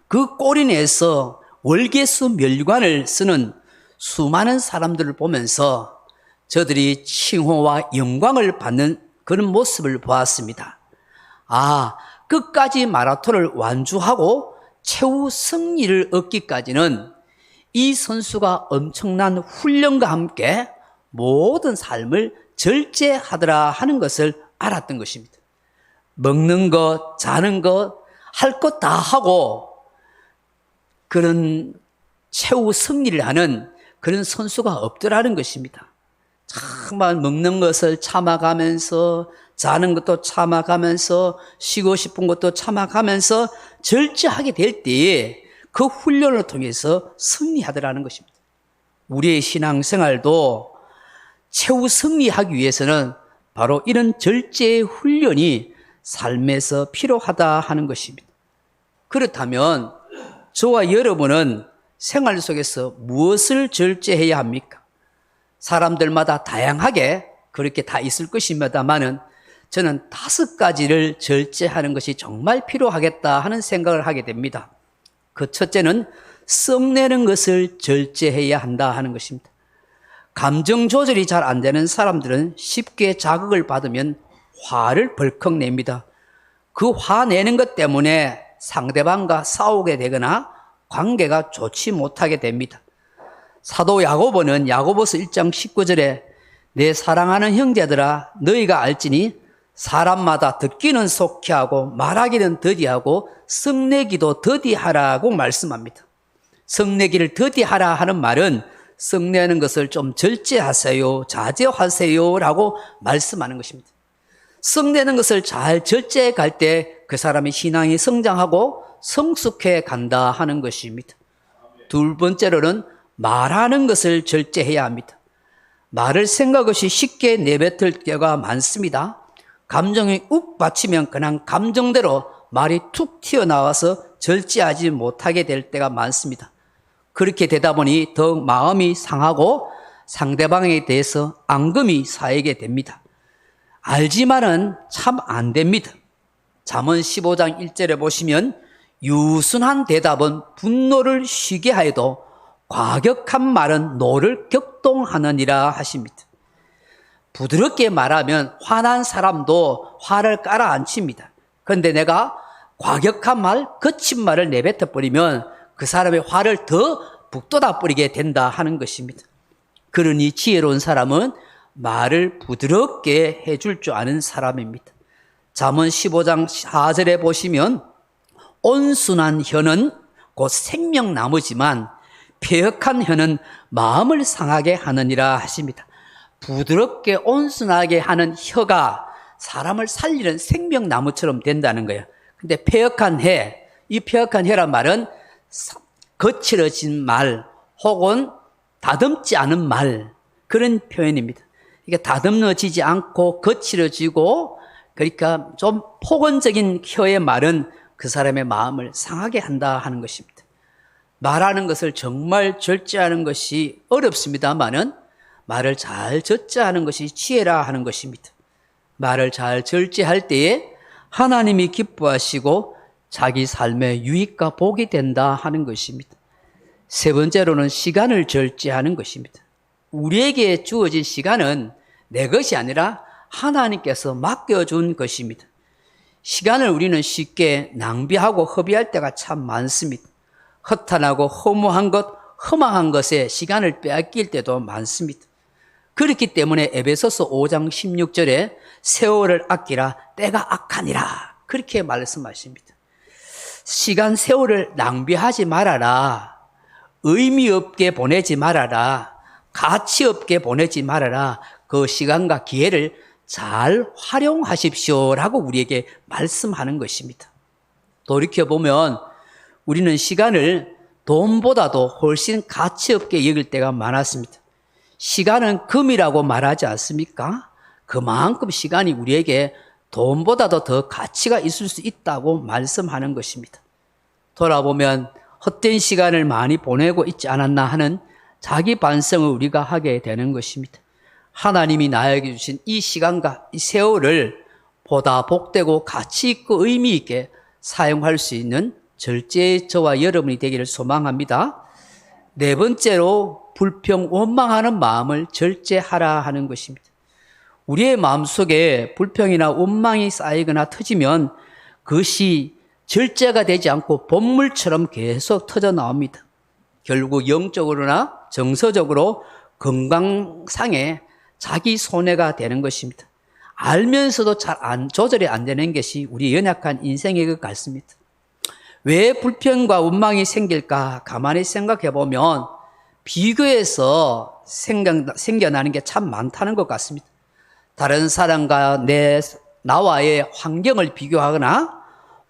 그 골인에서 월계수 멸관을 쓰는 수많은 사람들을 보면서 저들이 칭호와 영광을 받는 그런 모습을 보았습니다. 끝까지 마라톤을 완주하고 최후 승리를 얻기까지는 이 선수가 엄청난 훈련과 함께 모든 삶을 절제하더라 하는 것을 알았던 것입니다. 먹는 것, 자는 것, 할 것 다 하고 그런 최후 승리를 하는 그런 선수가 없더라는 것입니다. 정말 먹는 것을 참아가면서 자는 것도 참아가면서 쉬고 싶은 것도 참아가면서 절제하게 될 때에 그 훈련을 통해서 승리하더라는 것입니다. 우리의 신앙생활도 최후 승리하기 위해서는 바로 이런 절제의 훈련이 삶에서 필요하다 하는 것입니다. 그렇다면 저와 여러분은 생활 속에서 무엇을 절제해야 합니까? 사람들마다 다양하게 그렇게 다 있을 것입니다만은 저는 5가지를 절제하는 것이 정말 필요하겠다 하는 생각을 하게 됩니다. 그 첫째는 썩내는 것을 절제해야 한다 하는 것입니다. 감정 조절이 잘 안 되는 사람들은 쉽게 자극을 받으면 화를 벌컥 냅니다. 그 화내는 것 때문에 상대방과 싸우게 되거나 관계가 좋지 못하게 됩니다. 사도 야고보는 야고보서 1장 19절에 내 사랑하는 형제들아 너희가 알지니 사람마다 듣기는 속히 하고 말하기는 더디하고 썩내기도 더디하라고 말씀합니다. 썩내기를 더디하라 하는 말은 썩내는 것을 좀 절제하세요, 자제하세요 라고 말씀하는 것입니다. 썩내는 것을 잘 절제해 갈 때 그 사람의 신앙이 성장하고 성숙해 간다 하는 것입니다. 두 번째로는 말하는 것을 절제해야 합니다. 말을 생각 없이 쉽게 내뱉을 때가 많습니다. 감정이 욱 받치면 그냥 감정대로 말이 툭 튀어나와서 절제하지 못하게 될 때가 많습니다. 그렇게 되다 보니 더욱 마음이 상하고 상대방에 대해서 앙금이 쌓이게 됩니다. 알지만은 참 안 됩니다. 잠언 15장 1절에 보시면 유순한 대답은 분노를 쉬게 하여도 과격한 말은 노를 격동하느니라 하십니다. 부드럽게 말하면 화난 사람도 화를 깔아앉힙니다. 그런데 내가 과격한 말, 거친 말을 내뱉어 버리면 그 사람의 화를 더 북돋아 버리게 된다 하는 것입니다. 그러니 지혜로운 사람은 말을 부드럽게 해줄 줄 아는 사람입니다. 잠언 15장 4절에 보시면 온순한 혀는 곧 생명나무지만 폐역한 혀는 마음을 상하게 하느니라 하십니다. 부드럽게 온순하게 하는 혀가 사람을 살리는 생명나무처럼 된다는 거예요. 근데 폐역한 혀, 이 폐역한 혀란 말은 거칠어진 말 혹은 다듬지 않은 말, 그런 표현입니다. 이게 다듬어지지 않고 거칠어지고 그러니까 좀 폭언적인 혀의 말은 그 사람의 마음을 상하게 한다 하는 것입니다. 말하는 것을 정말 절제하는 것이 어렵습니다만은 말을 잘 절제하는 것이 지혜라 하는 것입니다. 말을 잘 절제할 때에 하나님이 기뻐하시고 자기 삶의 유익과 복이 된다 하는 것입니다. 세 번째로는 시간을 절제하는 것입니다. 우리에게 주어진 시간은 내 것이 아니라 하나님께서 맡겨준 것입니다. 시간을 우리는 쉽게 낭비하고 허비할 때가 참 많습니다. 허탄하고 허무한 것, 허망한 것에 시간을 빼앗길 때도 많습니다. 그렇기 때문에 에베소서 5장 16절에 세월을 아끼라 때가 악하니라 그렇게 말씀하십니다. 시간 세월을 낭비하지 말아라. 의미 없게 보내지 말아라. 가치 없게 보내지 말아라. 그 시간과 기회를 잘 활용하십시오라고 우리에게 말씀하는 것입니다. 돌이켜보면 우리는 시간을 돈보다도 훨씬 가치 없게 여길 때가 많았습니다. 시간은 금이라고 말하지 않습니까? 그만큼 시간이 우리에게 돈보다도 더 가치가 있을 수 있다고 말씀하는 것입니다. 돌아보면 헛된 시간을 많이 보내고 있지 않았나 하는 자기 반성을 우리가 하게 되는 것입니다. 하나님이 나에게 주신 이 시간과 이 세월을 보다 복되고 가치 있고 의미 있게 사용할 수 있는 절제의 저와 여러분이 되기를 소망합니다. 네 번째로 불평, 원망하는 마음을 절제하라 하는 것입니다. 우리의 마음속에 불평이나 원망이 쌓이거나 터지면 그것이 절제가 되지 않고 본물처럼 계속 터져 나옵니다. 결국 영적으로나 정서적으로 건강상에 자기 손해가 되는 것입니다. 알면서도 잘 조절이 안 되는 것이 우리 연약한 인생의 것 같습니다. 왜 불평과 원망이 생길까 가만히 생각해 보면 비교해서 생겨나는 게 참 많다는 것 같습니다. 다른 사람과 나와의 환경을 비교하거나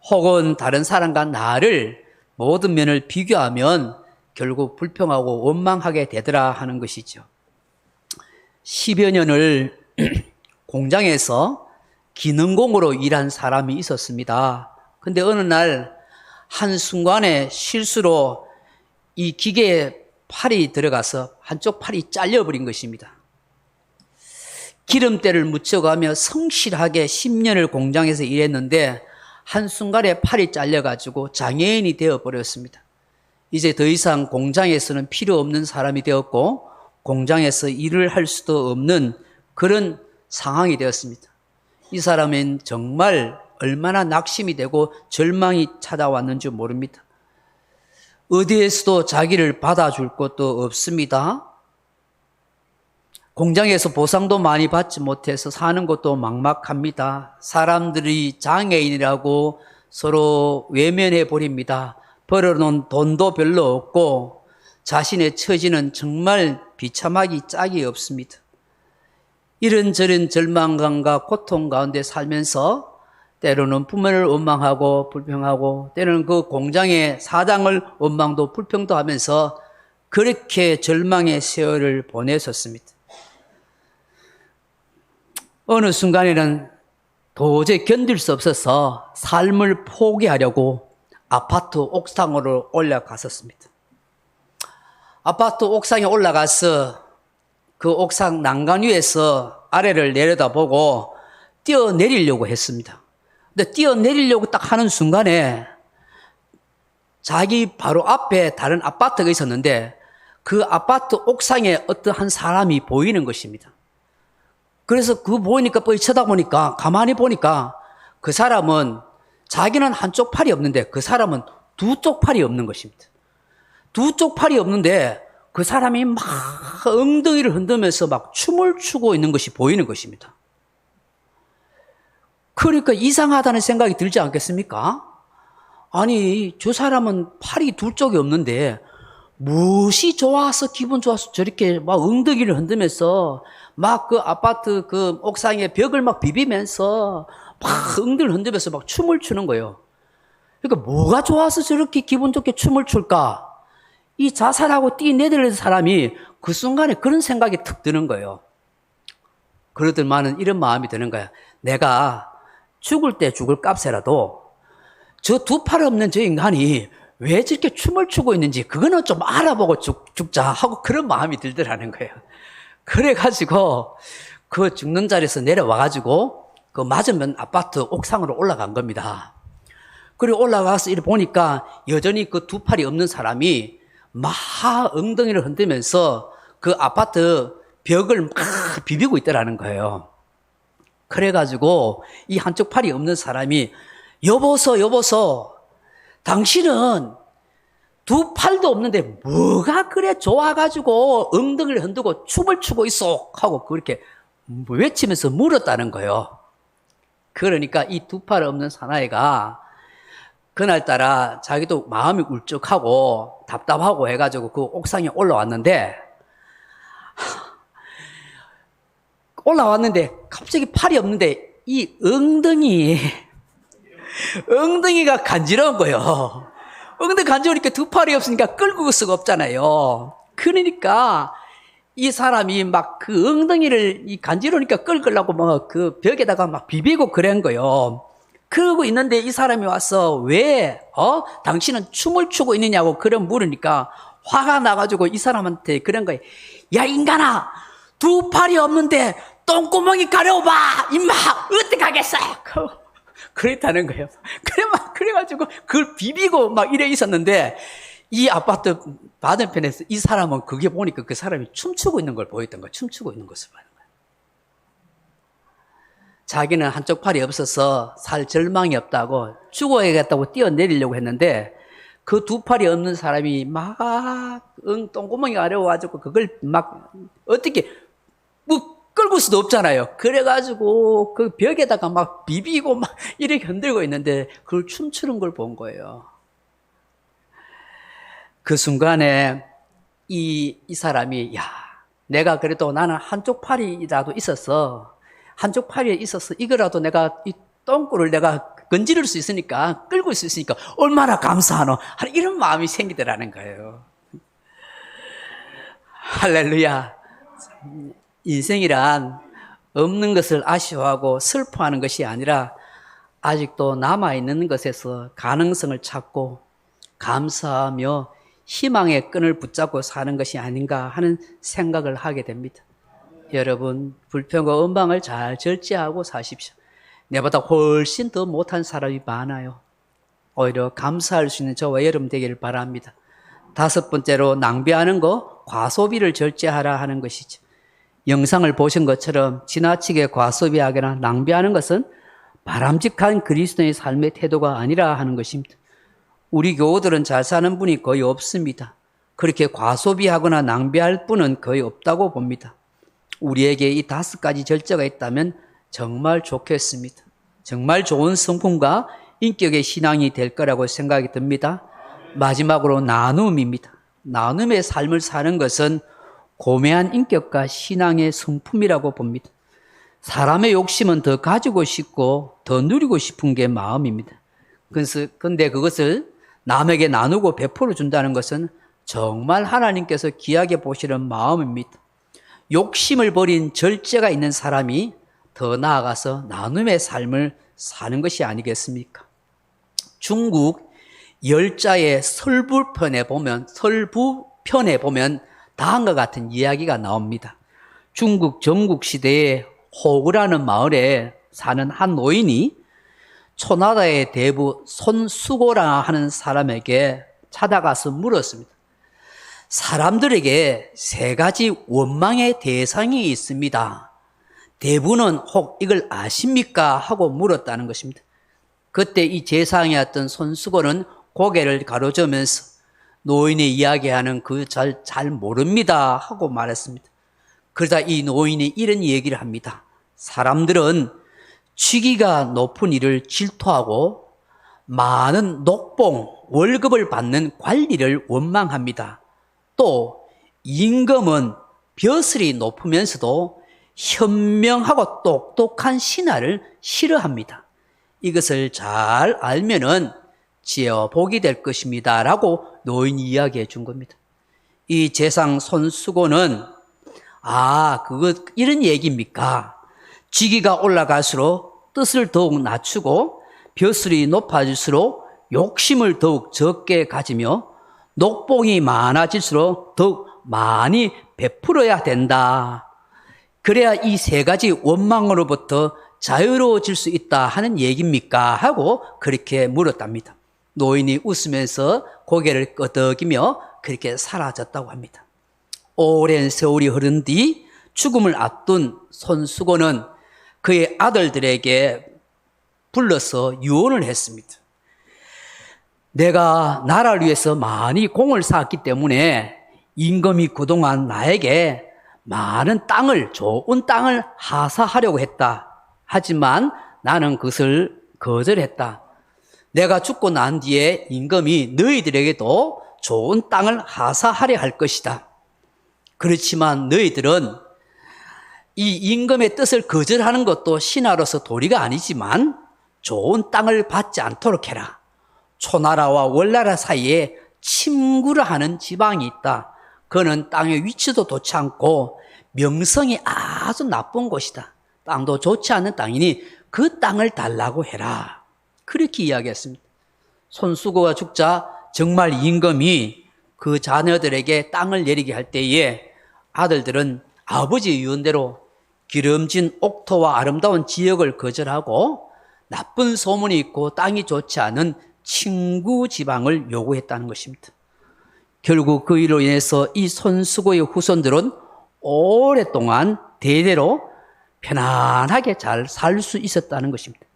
혹은 다른 사람과 나를 모든 면을 비교하면 결국 불평하고 원망하게 되더라 하는 것이죠. 10여 년을 공장에서 기능공으로 일한 사람이 있었습니다. 근데 어느 날 한순간에 실수로 이 기계에 팔이 들어가서 한쪽 팔이 잘려버린 것입니다. 기름때를 묻혀가며 성실하게 10년을 공장에서 일했는데 한순간에 팔이 잘려가지고 장애인이 되어버렸습니다. 이제 더 이상 공장에서는 필요 없는 사람이 되었고 공장에서 일을 할 수도 없는 그런 상황이 되었습니다. 이 사람은 정말 얼마나 낙심이 되고 절망이 찾아왔는지 모릅니다. 어디에서도 자기를 받아줄 것도 없습니다. 공장에서 보상도 많이 받지 못해서 사는 것도 막막합니다. 사람들이 장애인이라고 서로 외면해 버립니다. 벌어놓은 돈도 별로 없고 자신의 처지는 정말 비참하기 짝이 없습니다. 이런저런 절망감과 고통 가운데 살면서 때로는 부모를 원망하고 불평하고 때로는 그 공장의 사장을 원망도 불평도 하면서 그렇게 절망의 세월을 보냈었습니다. 어느 순간에는 도저히 견딜 수 없어서 삶을 포기하려고 아파트 옥상으로 올라갔었습니다. 아파트 옥상에 올라가서 그 옥상 난간 위에서 아래를 내려다보고 뛰어내리려고 했습니다. 근데 뛰어내리려고 딱 하는 순간에 자기 바로 앞에 다른 아파트가 있었는데 그 아파트 옥상에 어떤 한 사람이 보이는 것입니다. 그래서 그거 보이니까 뻔히 쳐다보니까 가만히 보니까 그 사람은 자기는 한쪽 팔이 없는데 그 사람은 두 쪽 팔이 없는 것입니다. 두 쪽 팔이 없는데 그 사람이 막 엉덩이를 흔들면서 막 춤을 추고 있는 것이 보이는 것입니다. 그러니까 이상하다는 생각이 들지 않겠습니까? 아니, 저 사람은 팔이 두 쪽이 없는데 무엇이 좋아서 기분 좋아서 저렇게 막 엉덩이를 흔들면서 막 그 아파트 그 옥상의 벽을 막 비비면서 막 엉덩이를 흔들면서 막 춤을 추는 거예요. 그러니까 뭐가 좋아서 저렇게 기분 좋게 춤을 출까? 이 자살하고 뛰내리는 사람이 그 순간에 그런 생각이 툭 드는 거예요. 그러더만은 이런 마음이 드는 거야. 내가 죽을 때 죽을 값에라도 저 두 팔 없는 저 인간이 왜 저렇게 춤을 추고 있는지 그거는 좀 알아보고 죽자 하고 그런 마음이 들더라는 거예요. 그래가지고 그 죽는 자리에서 내려와가지고 그 맞으면 아파트 옥상으로 올라간 겁니다. 그리고 올라가서 이렇게 보니까 여전히 그 두 팔이 없는 사람이 막 엉덩이를 흔들면서 그 아파트 벽을 막 비비고 있더라는 거예요. 그래가지고 이 한쪽 팔이 없는 사람이 여보소 당신은 두 팔도 없는데 뭐가 그래 좋아가지고 엉덩이를 흔들고 춤을 추고 있어 하고 그렇게 외치면서 물었다는 거예요. 그러니까 이 두 팔 없는 사나이가 그날따라 자기도 마음이 울적하고 답답하고 해가지고 그 옥상에 올라왔는데 올라왔는데 갑자기 팔이 없는데 이 엉덩이가 간지러운 거예요. 엉덩이 간지러우니까 두 팔이 없으니까 끌고 갈 수가 없잖아요. 그러니까 이 사람이 막 그 엉덩이를 간지러우니까 끌려고 막 그 벽에다가 막 비비고 그런 거예요. 그러고 있는데 이 사람이 와서 왜 당신은 춤을 추고 있느냐고 그런 물으니까 화가 나가지고 이 사람한테 그런 거예요. 야 인간아, 두 팔이 없는데 똥구멍이 가려워봐 임마, 어떡하겠어. 그랬다는 거예요. 그래가지고 그걸 비비고 막 이래 있었는데 이 아파트 맞은편에서 이 사람은 그게 보니까 그 사람이 춤추고 있는 걸 보였던 거예요. 춤추고 있는 것을 보는 거예요. 자기는 한쪽 팔이 없어서 살 절망이 없다고 죽어야겠다고 뛰어내리려고 했는데 그 두 팔이 없는 사람이 막 똥구멍이 가려워가지고 그걸 막 어떻게 뭐 끌고 수도 없잖아요. 그래가지고 그 벽에다가 막 비비고 막 이렇게 흔들고 있는데 그걸 춤추는 걸 본 거예요. 그 순간에 이 사람이 내가 그래도 나는 한쪽 팔이라도 있어서 이거라도 내가 이 똥구를 내가 건지를 수 있으니까 끌고 수 있으니까 얼마나 감사하노 하는 이런 마음이 생기더라는 거예요. 할렐루야. 인생이란 없는 것을 아쉬워하고 슬퍼하는 것이 아니라 아직도 남아있는 것에서 가능성을 찾고 감사하며 희망의 끈을 붙잡고 사는 것이 아닌가 하는 생각을 하게 됩니다. 여러분, 불평과 원망을 잘 절제하고 사십시오. 내보다 훨씬 더 못한 사람이 많아요. 오히려 감사할 수 있는 저와 여러분 되기를 바랍니다. 다섯 번째로 낭비하는 거, 과소비를 절제하라 하는 것이죠. 영상을 보신 것처럼 지나치게 과소비하거나 낭비하는 것은 바람직한 그리스도의 삶의 태도가 아니라 하는 것입니다. 우리 교우들은 잘 사는 분이 거의 없습니다. 그렇게 과소비하거나 낭비할 분은 거의 없다고 봅니다. 우리에게 이 다섯 가지 절제가 있다면 정말 좋겠습니다. 정말 좋은 성품과 인격의 신앙이 될 거라고 생각이 듭니다. 마지막으로 나눔입니다. 나눔의 삶을 사는 것은 고매한 인격과 신앙의 성품이라고 봅니다. 사람의 욕심은 더 가지고 싶고 더 누리고 싶은 게 마음입니다. 그런데 그것을 남에게 나누고 베풀어 준다는 것은 정말 하나님께서 귀하게 보시는 마음입니다. 욕심을 버린 절제가 있는 사람이 더 나아가서 나눔의 삶을 사는 것이 아니겠습니까? 중국 열자의 설부편에 보면 다음과 같은 이야기가 나옵니다. 중국 전국시대에 호구라는 마을에 사는 한 노인이 초나라의 대부 손수고라 하는 사람에게 찾아가서 물었습니다. 사람들에게 세 가지 원망의 대상이 있습니다. 대부는 혹 이걸 아십니까? 하고 물었다는 것입니다. 그때 이 제상이었던 손수고는 고개를 가로저면서 노인이 이야기하는 그 잘 모릅니다 하고 말했습니다. 그러다 이 노인이 이런 얘기를 합니다. 사람들은 직위가 높은 일을 질투하고 많은 녹봉, 월급을 받는 관리를 원망합니다. 또 임금은 벼슬이 높으면서도 현명하고 똑똑한 신하를 싫어합니다. 이것을 잘 알면은 지혜와 복이 될 것입니다 라고 노인이 이야기해 준 겁니다. 이 제상 손수고는 이런 얘기입니까? 직위가 올라갈수록 뜻을 더욱 낮추고 벼슬이 높아질수록 욕심을 더욱 적게 가지며 녹봉이 많아질수록 더욱 많이 베풀어야 된다. 그래야 이 세 가지 원망으로부터 자유로워질 수 있다 하는 얘기입니까? 하고 그렇게 물었답니다. 노인이 웃으면서 고개를 끄덕이며 그렇게 사라졌다고 합니다. 오랜 세월이 흐른 뒤 죽음을 앞둔 손수고는 그의 아들들에게 불러서 유언을 했습니다. 내가 나라를 위해서 많이 공을 쌓았기 때문에 임금이 그동안 나에게 많은 좋은 땅을 하사하려고 했다. 하지만 나는 그것을 거절했다. 내가 죽고 난 뒤에 임금이 너희들에게도 좋은 땅을 하사하려 할 것이다. 그렇지만 너희들은 이 임금의 뜻을 거절하는 것도 신하로서 도리가 아니지만 좋은 땅을 받지 않도록 해라. 초나라와 월나라 사이에 침구를 하는 지방이 있다. 그는 땅의 위치도 좋지 않고 명성이 아주 나쁜 곳이다. 땅도 좋지 않은 땅이니 그 땅을 달라고 해라. 그렇게 이야기했습니다. 손수고가 죽자 정말 임금이 그 자녀들에게 땅을 내리게 할 때에 아들들은 아버지의 유언대로 기름진 옥토와 아름다운 지역을 거절하고 나쁜 소문이 있고 땅이 좋지 않은 친구 지방을 요구했다는 것입니다. 결국 그 일로 인해서 이 손수고의 후손들은 오랫동안 대대로 편안하게 잘 살 수 있었다는 것입니다.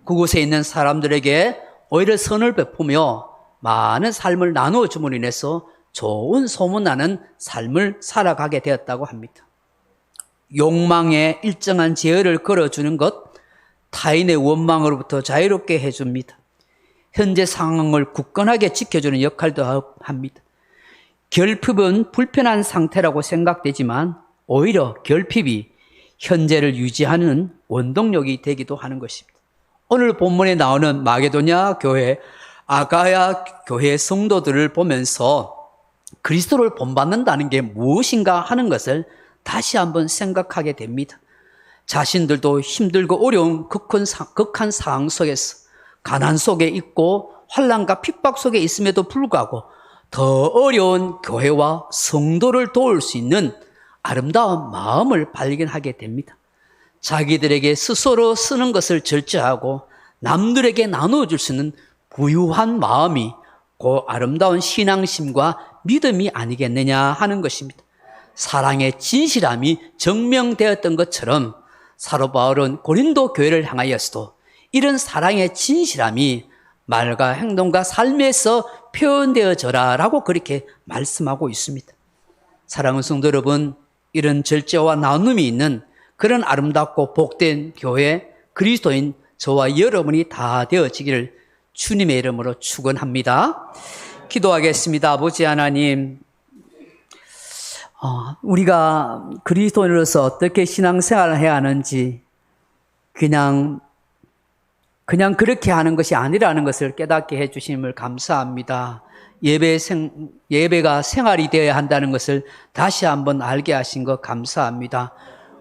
그곳에 있는 사람들에게 오히려 선을 베푸며 많은 삶을 나누어 줌으로 인해서 좋은 소문나는 삶을 살아가게 되었다고 합니다. 욕망에 일정한 제어를 걸어주는 것, 타인의 원망으로부터 자유롭게 해줍니다. 현재 상황을 굳건하게 지켜주는 역할도 합니다. 결핍은 불편한 상태라고 생각되지만 오히려 결핍이 현재를 유지하는 원동력이 되기도 하는 것입니다. 오늘 본문에 나오는 마게도냐 교회, 아가야 교회 성도들을 보면서 그리스도를 본받는다는 게 무엇인가 하는 것을 다시 한번 생각하게 됩니다. 자신들도 힘들고 어려운 극한 상황 속에서 가난 속에 있고 환난과 핍박 속에 있음에도 불구하고 더 어려운 교회와 성도를 도울 수 있는 아름다운 마음을 발견하게 됩니다. 자기들에게 스스로 쓰는 것을 절제하고 남들에게 나누어줄 수 있는 부유한 마음이 그 아름다운 신앙심과 믿음이 아니겠느냐 하는 것입니다. 사랑의 진실함이 증명되었던 것처럼 사도 바울은 고린도 교회를 향하여서도 이런 사랑의 진실함이 말과 행동과 삶에서 표현되어져라라고 그렇게 말씀하고 있습니다. 사랑하는 성도 여러분, 이런 절제와 나눔이 있는 그런 아름답고 복된 교회, 그리스도인 저와 여러분이 다 되어지기를 주님의 이름으로 축원합니다. 기도하겠습니다. 아버지 하나님, 우리가 그리스도인으로서 어떻게 신앙생활을 해야 하는지 그냥 그렇게 하는 것이 아니라는 것을 깨닫게 해주심을 감사합니다. 예배가 생활이 되어야 한다는 것을 다시 한번 알게 하신 것 감사합니다.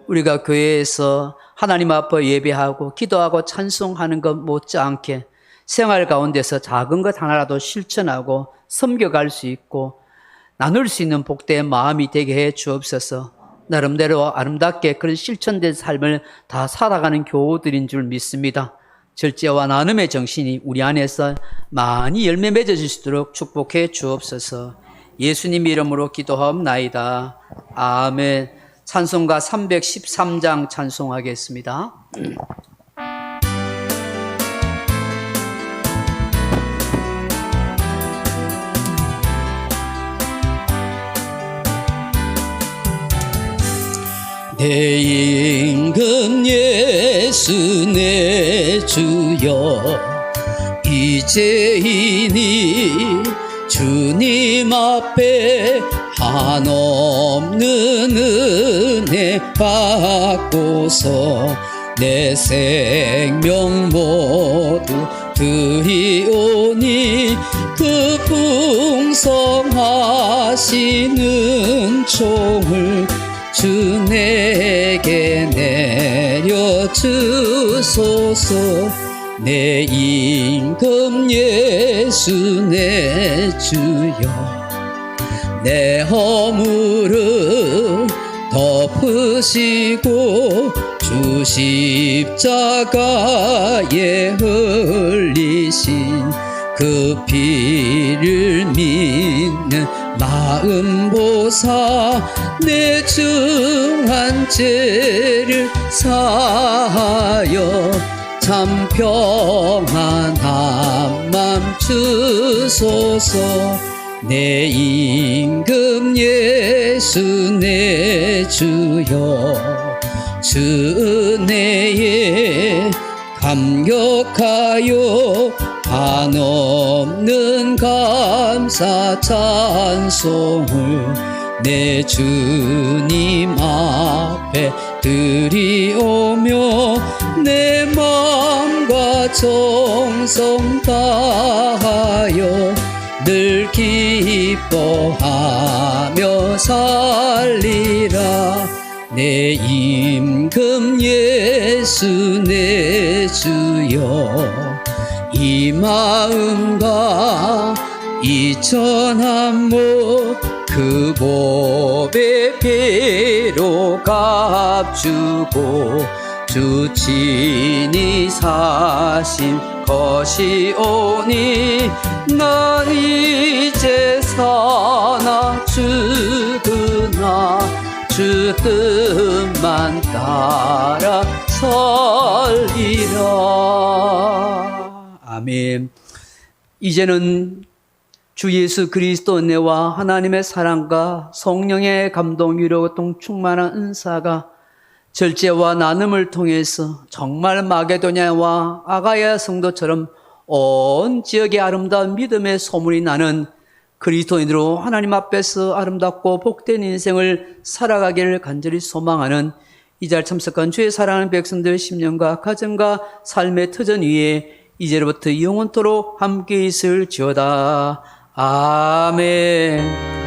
우리가 교회에서 하나님 앞에 예배하고 기도하고 찬송하는 것 못지않게 생활 가운데서 작은 것 하나라도 실천하고 섬겨갈 수 있고 나눌 수 있는 복된 마음이 되게 해 주옵소서. 나름대로 아름답게 그런 실천된 삶을 다 살아가는 교우들인 줄 믿습니다. 절제와 나눔의 정신이 우리 안에서 많이 열매 맺어질 수 있도록 축복해 주옵소서. 예수님 이름으로 기도하옵나이다. 아멘. 찬송가 313장 찬송하겠습니다. 내 임금 예수 내 주여 이제이니 주님 앞에 한없는 은혜 받고서 내 생명 모두 드리오니 그 풍성하신 은총을 주 내게 내려주소서. 내 임금 예수 내 주여 내 허물을 덮으시고 주 십자가에 흘리신 그 피를 믿는 마음 보사 내 중한 죄를 사하여 참 평안한 맘 주소서. 내 임금 예수 내 주여 주 은혜에 감격하여 한없는 감사 찬송을 내 주님 앞에 들이 오며 내 마음과 정성 다하여 늘 기뻐하며 살리라. 내 임금 예수 내 주여, 이 마음과 이 천한 못 그 법의 배로 값주고 주 친히 사신 것이오니 나 이제 사나 죽으나 주 뜻만 따라 살리라. 아멘. 이제는 주 예수 그리스도 은혜와 하나님의 사랑과 성령의 감동, 위로, 고통, 충만한 은사가 절제와 나눔을 통해서 정말 마게도냐와 아가야 성도처럼 온 지역에 아름다운 믿음의 소문이 나는 그리스도인으로 하나님 앞에서 아름답고 복된 인생을 살아가기를 간절히 소망하는 이 자리에 참석한 주의 사랑하는 백성들 심령과 가정과 삶의 터전 위에 이제로부터 영원토록 함께 있을지어다. 아멘.